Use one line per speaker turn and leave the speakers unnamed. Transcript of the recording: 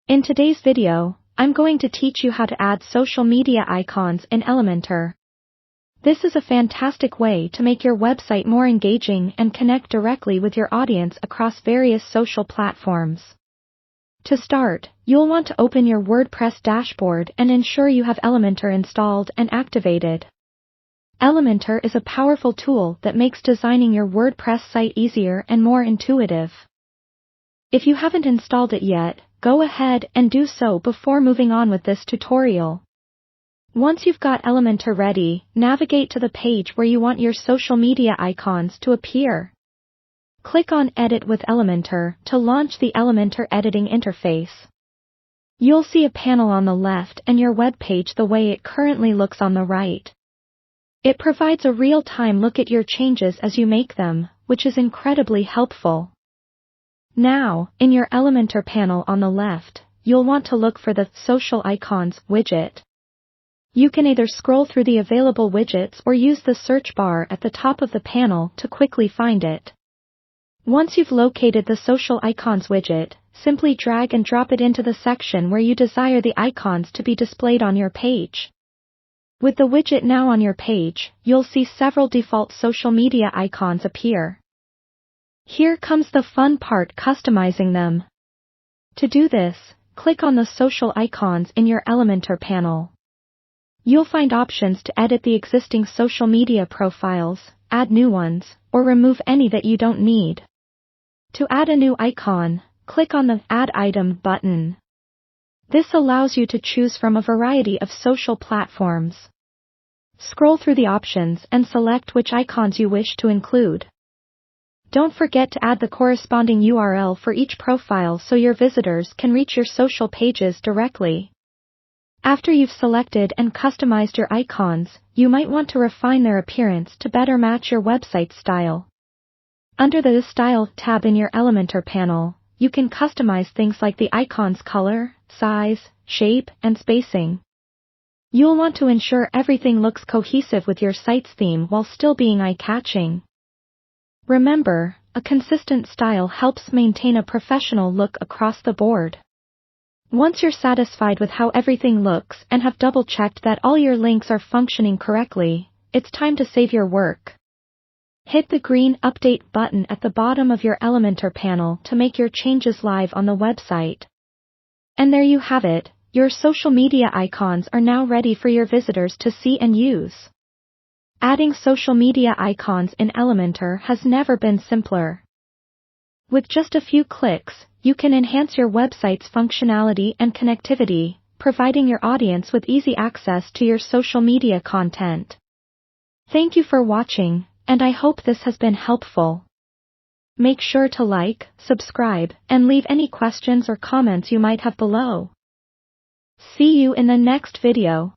In today's video, I'm going to teach you how to add social media icons in Elementor. This is a fantastic way to make your website more engaging and connect directly with your audience across various social platforms. To start, you'll want to open your WordPress dashboard and ensure you have Elementor installed and activated. Elementor is a powerful tool that makes designing your WordPress site easier and more intuitive. If you haven't installed it yet, go ahead and do so before moving on with this tutorial. Once you've got Elementor ready, navigate to the page where you want your social media icons to appear. Click on Edit with Elementor to launch the Elementor editing interface. You'll see a panel on the left and your web page the way it currently looks on the right. It provides a real-time look at your changes as you make them, which is incredibly helpful. Now, in your Elementor panel on the left, you'll want to look for the Social Icons widget. You can either scroll through the available widgets or use the search bar at the top of the panel to quickly find it. Once you've located the Social Icons widget, simply drag and drop it into the section where you desire the icons to be displayed on your page. With the widget now on your page, you'll see several default social media icons appear. Here comes the fun part: customizing them. To do this, click on the social icons in your Elementor panel. You'll find options to edit the existing social media profiles, add new ones, or remove any that you don't need. To add a new icon, click on the Add Item button. This allows you to choose from a variety of social platforms. Scroll through the options and select which icons you wish to include. Don't forget to add the corresponding URL for each profile so your visitors can reach your social pages directly. After you've selected and customized your icons, you might want to refine their appearance to better match your website style. Under the Style tab in your Elementor panel, you can customize things like the icon's color, size, shape, and spacing. You'll want to ensure everything looks cohesive with your site's theme while still being eye-catching. Remember, a consistent style helps maintain a professional look across the board. Once you're satisfied with how everything looks and have double-checked that all your links are functioning correctly, it's time to save your work. Hit the green Update button at the bottom of your Elementor panel to make your changes live on the website. And there you have it, your social media icons are now ready for your visitors to see and use. Adding social media icons in Elementor has never been simpler. With just a few clicks, you can enhance your website's functionality and connectivity, providing your audience with easy access to your social media content. Thank you for watching, and I hope this has been helpful. Make sure to like, subscribe, and leave any questions or comments you might have below. See you in the next video.